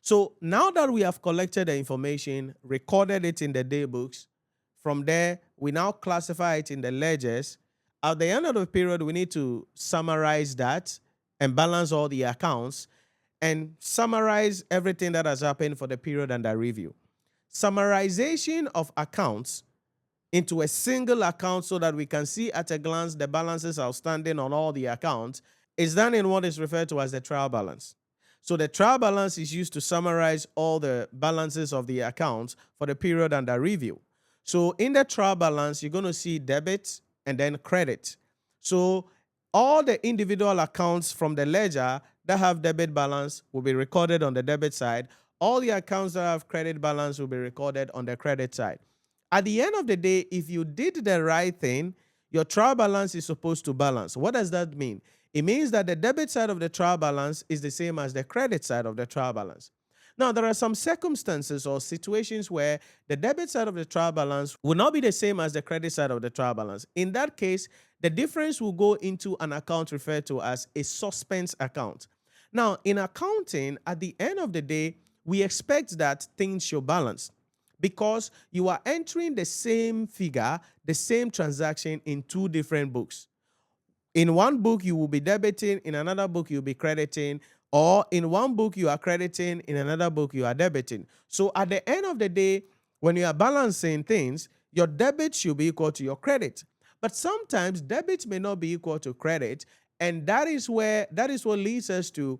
So now that we have collected the information, recorded it in the day books, from there, we now classify it in the ledgers. At the end of the period, we need to summarize that and balance all the accounts and summarize everything that has happened for the period under review. Summarization of accounts into a single account so that we can see at a glance the balances outstanding on all the accounts is done in what is referred to as the trial balance. So the trial balance is used to summarize all the balances of the accounts for the period under review. So in the trial balance, you're going to see debit and then credit. So all the individual accounts from the ledger that have debit balance will be recorded on the debit side. All the accounts that have credit balance will be recorded on the credit side. At the end of the day, if you did the right thing, your trial balance is supposed to balance. What does that mean? It means that the debit side of the trial balance is the same as the credit side of the trial balance. Now, there are some circumstances or situations where the debit side of the trial balance will not be the same as the credit side of the trial balance. In that case, the difference will go into an account referred to as a suspense account. Now, in accounting, at the end of the day, we expect that things should balance because you are entering the same figure, the same transaction in two different books. In one book, you will be debiting, in another book, you'll be crediting, or in one book, you are crediting, in another book, you are debiting. So at the end of the day, when you are balancing things, your debit should be equal to your credit. But sometimes debit may not be equal to credit, and that is what leads us to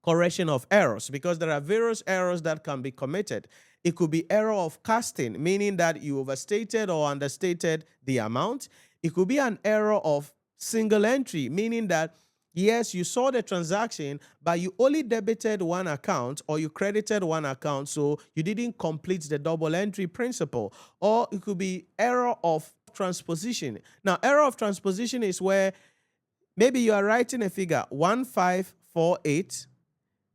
correction of errors, because there are various errors that can be committed. It could be error of casting, meaning that you overstated or understated the amount. It could be an error of single entry, meaning that yes, you saw the transaction, but you only debited one account or you credited one account, so you didn't complete the double entry principle. Or it could be error of transposition. Now, error of transposition is where maybe you are writing a figure 1548.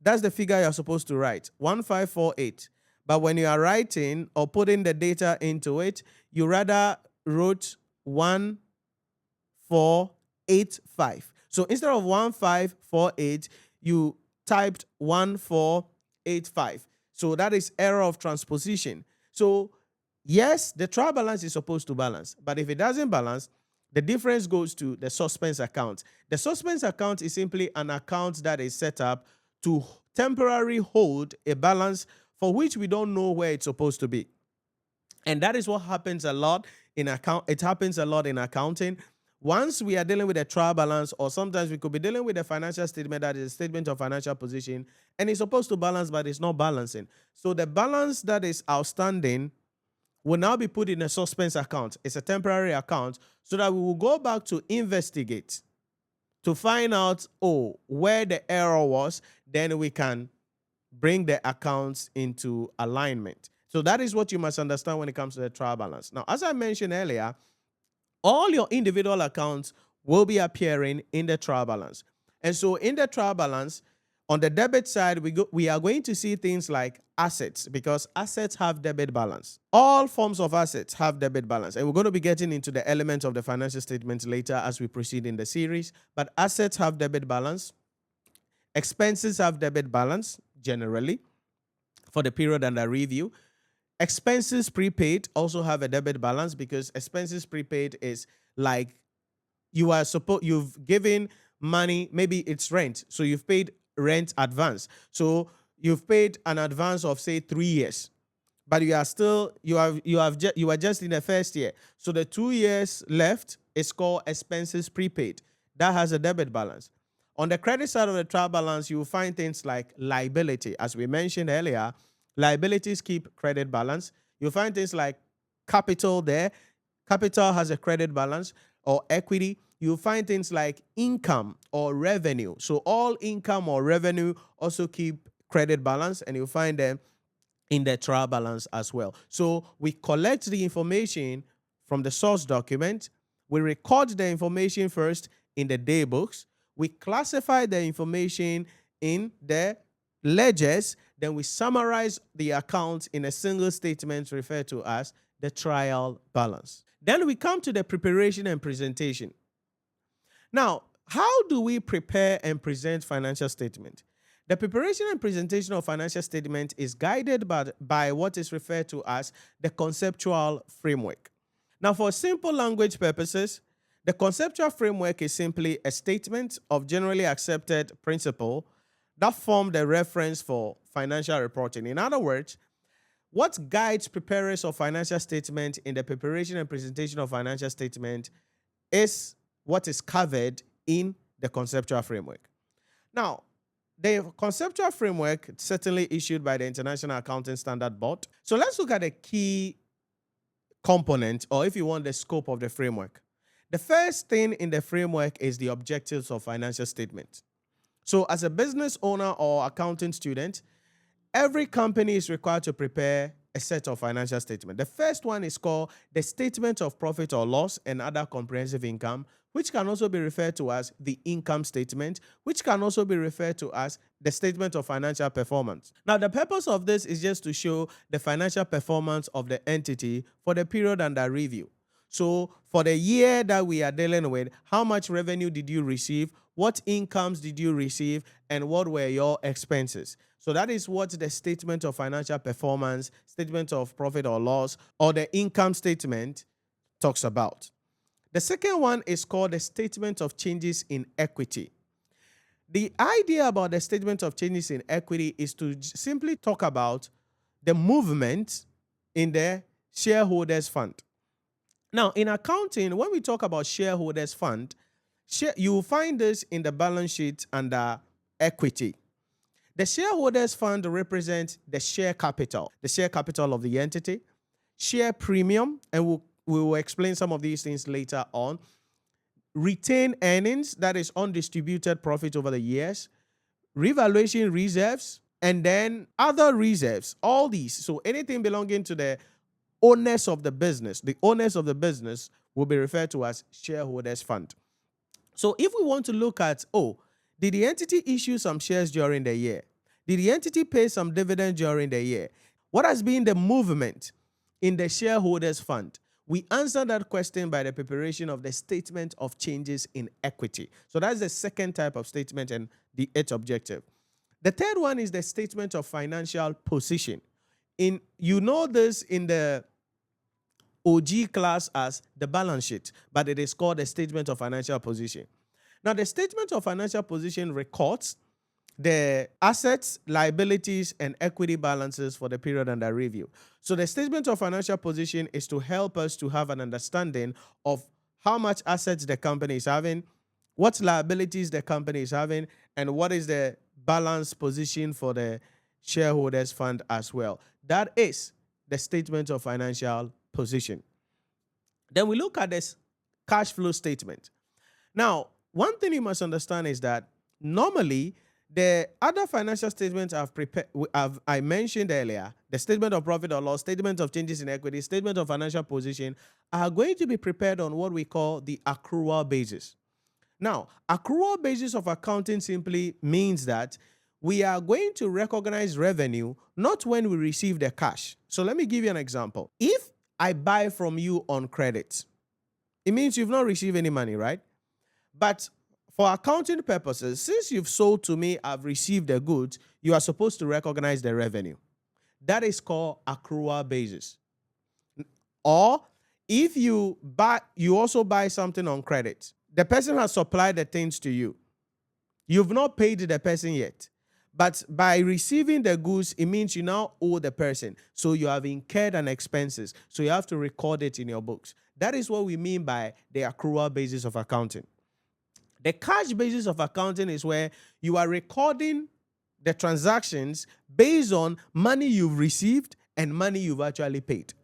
That's the figure you're supposed to write, 1548. But when you are writing or putting the data into it, you rather wrote 1485. So instead of 1548, you typed 1485. So that is error of transposition. So yes, the trial balance is supposed to balance, but if it doesn't balance, the difference goes to the suspense account. The suspense account is simply an account that is set up to temporarily hold a balance for which we don't know where it's supposed to be. And that is what happens a lot in it happens a lot in accounting. Once we are dealing with a trial balance, or sometimes we could be dealing with a financial statement that is a statement of financial position, and it's supposed to balance, but it's not balancing. So the balance that is outstanding will now be put in a suspense account. It's a temporary account, so that we will go back to investigate to find out, where the error was. Then we can bring the accounts into alignment. So that is what you must understand when it comes to the trial balance. Now, as I mentioned earlier, all your individual accounts will be appearing in the trial balance. And so in the trial balance, on the debit side, we are going to see things like assets, because assets have debit balance. All forms of assets have debit balance. And we're going to be getting into the elements of the financial statements later as we proceed in the series. But assets have debit balance. Expenses have debit balance, generally, for the period under review. Expenses prepaid also have a debit balance, because expenses prepaid is like you've given money, maybe it's rent, so you've paid rent advance. So you've paid an advance of say 3 years, but you are just in the first year. So the 2 years left is called expenses prepaid. That has a debit balance. On the credit side of the trial balance, you will find things like liability. As we mentioned earlier, liabilities keep credit balance. You'll find things like capital there. Capital has a credit balance, or equity. You'll find things like income or revenue. So all income or revenue also keep credit balance, and you'll find them in the trial balance as well. So we collect the information from the source document. We record the information first in the day books. We classify the information in the ledgers. Then we summarize the accounts in a single statement referred to as the trial balance. Then we come to the preparation and presentation. Now, how do we prepare and present financial statement? The preparation and presentation of financial statement is guided by what is referred to as the conceptual framework. Now, for simple language purposes, the conceptual framework is simply a statement of generally accepted principle that form the reference for financial reporting. In other words, what guides preparers of financial statement in the preparation and presentation of financial statement is what is covered in the conceptual framework. Now, the conceptual framework is certainly issued by the International Accounting Standard Board. So let's look at the key component, or if you want, the scope of the framework. The first thing in the framework is the objectives of financial statement. So as a business owner or accounting student, every company is required to prepare a set of financial statements. The first one is called the statement of profit or loss and other comprehensive income, which can also be referred to as the income statement, which can also be referred to as the statement of financial performance. Now, the purpose of this is just to show the financial performance of the entity for the period under review. So for the year that we are dealing with, how much revenue did you receive? What incomes did you receive? And what were your expenses? So that is what the statement of financial performance, statement of profit or loss, or the income statement talks about. The second one is called the statement of changes in equity. The idea about the statement of changes in equity is to simply talk about the movement in the shareholders fund. Now, in accounting, when we talk about shareholders fund, you will find this in the balance sheet under equity. The shareholders fund represents the share capital of the entity, share premium, and we will explain some of these things later on. Retained earnings, that is undistributed profit over the years, revaluation reserves, and then other reserves, all these. So anything belonging to the owners of the business will be referred to as shareholders fund. So if we want to look at, did the entity issue some shares during the year? Did the entity pay some dividend during the year? What has been the movement in the shareholders fund? We answer that question by the preparation of the statement of changes in equity. So that's the second type of statement and the eighth objective. The third one is the statement of financial position. You know this in the OG class as the balance sheet, but it is called the statement of financial position. Now, the statement of financial position records the assets, liabilities, and equity balances for the period under review. So the statement of financial position is to help us to have an understanding of how much assets the company is having, what liabilities the company is having, and what is the balance position for the shareholders fund as well. That is the statement of financial position. Then we look at this cash flow statement. Now, one thing you must understand is that normally the other financial statements I mentioned earlier, the statement of profit or loss, statement of changes in equity, statement of financial position, are going to be prepared on what we call the accrual basis. Now, accrual basis of accounting simply means that we are going to recognize revenue not when we receive the cash. So let me give you an example. If I buy from you on credit, it means you've not received any money, right? But for accounting purposes, since you've sold to me, I've received the goods, you are supposed to recognize the revenue. That is called accrual basis. Or if you also buy something on credit, the person has supplied the things to you. You've not paid the person yet. But by receiving the goods, it means you now owe the person. So you have incurred an expenses. So you have to record it in your books. That is what we mean by the accrual basis of accounting. The cash basis of accounting is where you are recording the transactions based on money you've received and money you've actually paid.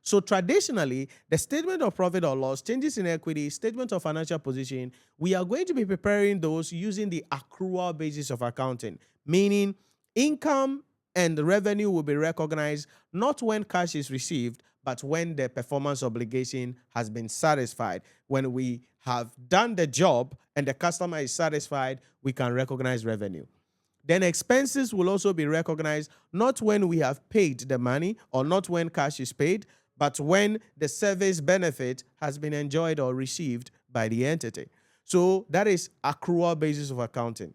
So traditionally, the statement of profit or loss, changes in equity, statement of financial position, we are going to be preparing those using the accrual basis of accounting, meaning income and revenue will be recognized not when cash is received, but when the performance obligation has been satisfied. When we have done the job and the customer is satisfied, we can recognize revenue. Then expenses will also be recognized not when we have paid the money or not when cash is paid, but when the service benefit has been enjoyed or received by the entity. So that is accrual basis of accounting.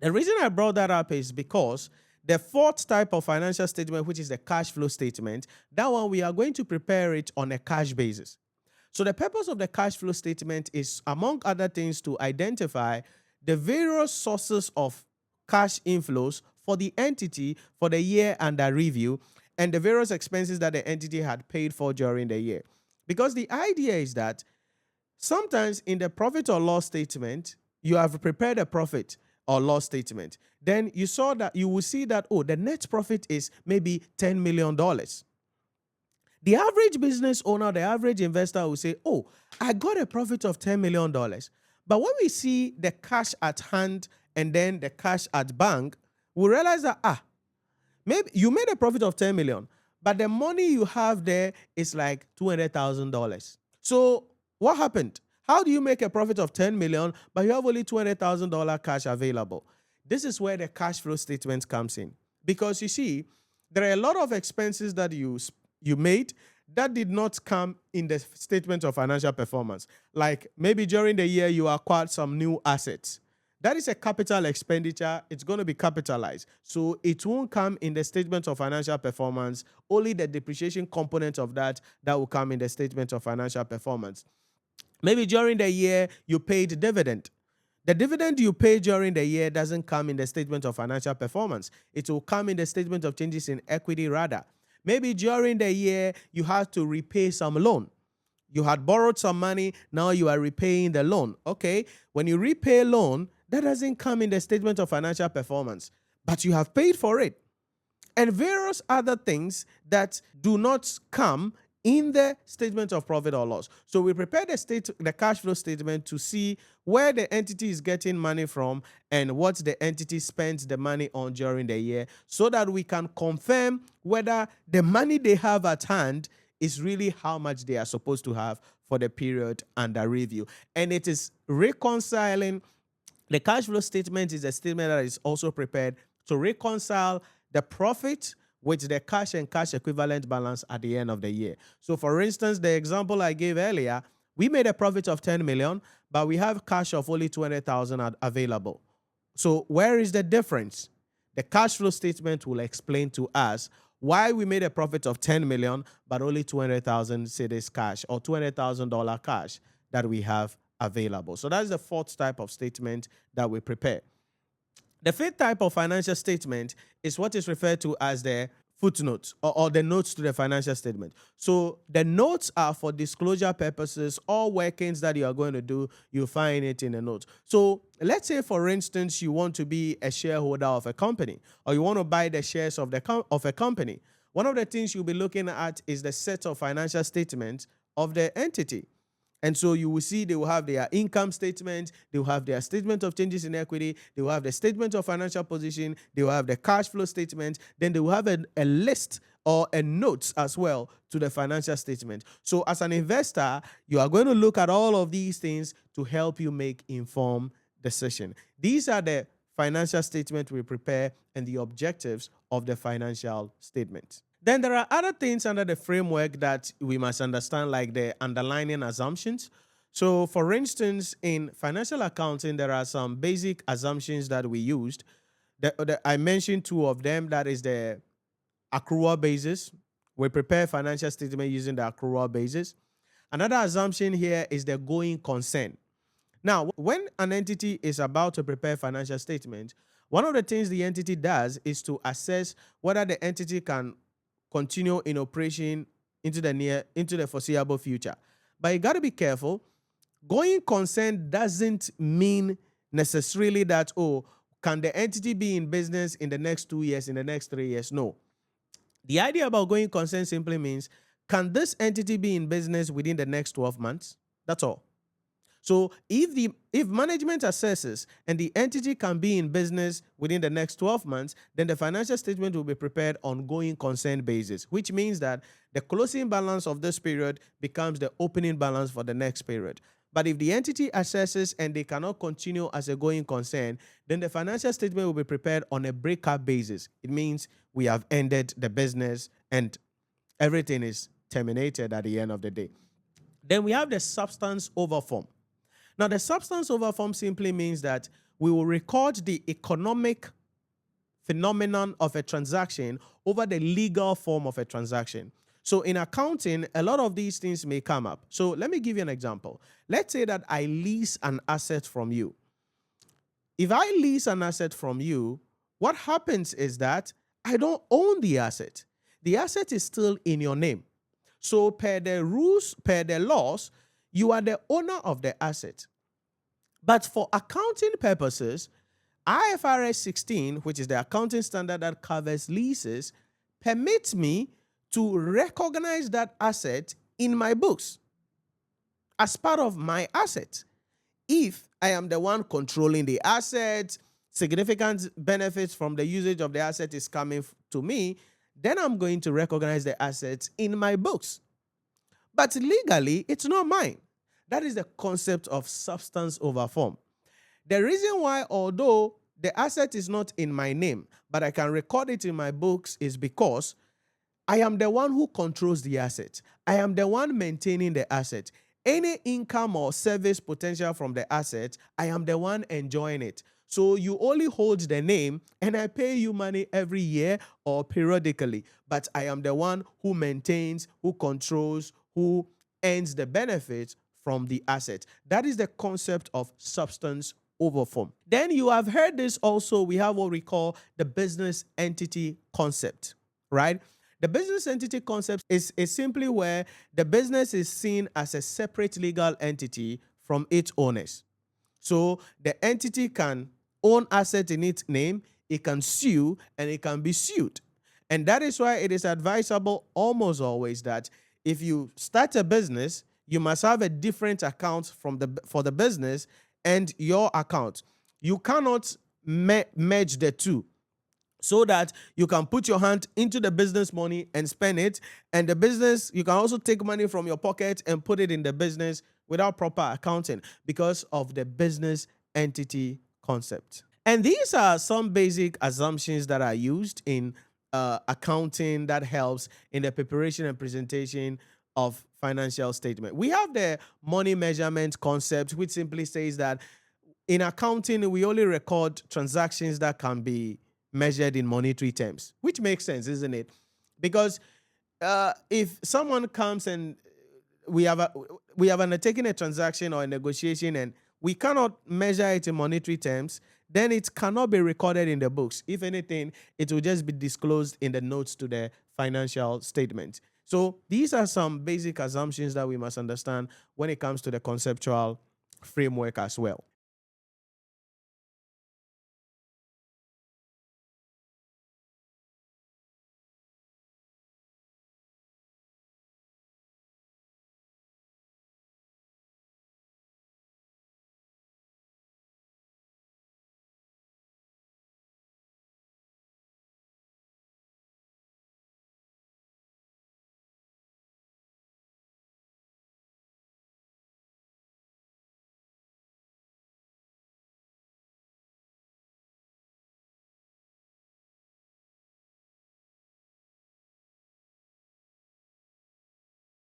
The reason I brought that up is because the fourth type of financial statement, which is the cash flow statement, that one we are going to prepare it on a cash basis. So the purpose of the cash flow statement is, among other things, to identify the various sources of cash inflows for the entity for the year under review and the various expenses that the entity had paid for during the year. Because the idea is that sometimes in the profit or loss statement, you have prepared a profit or loss statement. Then you will see that, oh, the net profit is maybe $10 million. The average business owner, the average investor will say, oh, I got a profit of $10 million. But when we see the cash at hand and then the cash at bank, we realize that, maybe you made a profit of $10 million, but the money you have there is like $200,000. So what happened? How do you make a profit of $10 million, but you have only $200,000 cash available? This is where the cash flow statement comes in. Because you see, there are a lot of expenses that you made that did not come in the statement of financial performance. Like maybe during the year you acquired some new assets. That is a capital expenditure. It's going to be capitalized. So it won't come in the statement of financial performance. Only the depreciation component of that will come in the statement of financial performance. Maybe during the year you paid dividend. The dividend you pay during the year doesn't come in the statement of financial performance. It will come in the statement of changes in equity rather. Maybe during the year, you had to repay some loan. You had borrowed some money, now you are repaying the loan. Okay, when you repay loan, that doesn't come in the statement of financial performance, but you have paid for it. And various other things that do not come in the statement of profit or loss. So we prepare the cash flow statement to see where the entity is getting money from and what the entity spends the money on during the year, so that we can confirm whether the money they have at hand is really how much they are supposed to have for the period under review. And it is reconciling. The cash flow statement is a statement that is also prepared to reconcile the profit with the cash and cash equivalent balance at the end of the year. So for instance, the example I gave earlier, we made a profit of 10 million, but we have cash of only 200,000 available. So where is the difference? The cash flow statement will explain to us why we made a profit of 10 million, but only 200,000 cedis cash or $200,000 cash that we have available. So that's the fourth type of statement that we prepare. The fifth type of financial statement is what is referred to as the footnotes or the notes to the financial statement. So the notes are for disclosure purposes. All workings that you are going to do, you find it in the notes. So let's say, for instance, you want to be a shareholder of a company, or you want to buy the shares of a company. One of the things you'll be looking at is the set of financial statements of the entity. And so you will see they will have their income statement, they will have their statement of changes in equity, they will have the statement of financial position, they will have the cash flow statement, then they will have a list or a notes as well to the financial statement. So as an investor, you are going to look at all of these things to help you make informed decision. These are the financial statements we prepare and the objectives of the financial statement. Then there are other things under the framework that we must understand, like the underlying assumptions. So, for instance, in financial accounting, there are some basic assumptions that we used. I mentioned two of them. That is the accrual basis. We prepare financial statement using the accrual basis. Another assumption here is the going concern. Now, when an entity is about to prepare financial statement, one of the things the entity does is to assess whether the entity can continue in operation into the foreseeable future. But you got to be careful. Going concern doesn't mean necessarily that, can the entity be in business in the next 2 years, in the next 3 years? No. The idea about going concern simply means, can this entity be in business within the next 12 months? That's all. So if management assesses and the entity can be in business within the next 12 months, then the financial statement will be prepared on going concern basis, which means that the closing balance of this period becomes the opening balance for the next period. But if the entity assesses and they cannot continue as a going concern, then the financial statement will be prepared on a breakup basis. It means we have ended the business and everything is terminated at the end of the day. Then we have the substance over form. Now, the substance over form simply means that we will record the economic phenomenon of a transaction over the legal form of a transaction. So in accounting, a lot of these things may come up. So let me give you an example. Let's say that I lease an asset from you. If I lease an asset from you, what happens is that I don't own the asset. The asset is still in your name. So per the rules, per the laws, you are the owner of the asset. But for accounting purposes, IFRS 16, which is the accounting standard that covers leases, permits me to recognize that asset in my books as part of my asset. If I am the one controlling the asset, significant benefits from the usage of the asset is coming to me, then I'm going to recognize the assets in my books. But legally, it's not mine. That is the concept of substance over form. The reason why, although the asset is not in my name, but I can record it in my books, is because I am the one who controls the asset. I am the one maintaining the asset. Any income or service potential from the asset, I am the one enjoying it. So you only hold the name, and I pay you money every year or periodically. But I am the one who maintains, who controls, who earns the benefits from the asset. That is the concept of substance over form. Then you have heard this also. We have what we call the business entity concept, right? The business entity concept is simply where the business is seen as a separate legal entity from its owners. So the entity can own asset in its name, it can sue, and it can be sued. And that is why it is advisable almost always that if you start a business, you must have a different account for the business and your account. You cannot merge the two, so that you can put your hand into the business money and spend it, and the business, you can also take money from your pocket and put it in the business without proper accounting because of the business entity concept. And these are some basic assumptions that are used in accounting that helps in the preparation and presentation of financial statement. We have the money measurement concept, which simply says that in accounting, we only record transactions that can be measured in monetary terms, which makes sense, isn't it? Because if someone comes and we have undertaken a transaction or a negotiation and we cannot measure it in monetary terms, then it cannot be recorded in the books. If anything, it will just be disclosed in the notes to the financial statement. So these are some basic assumptions that we must understand when it comes to the conceptual framework as well.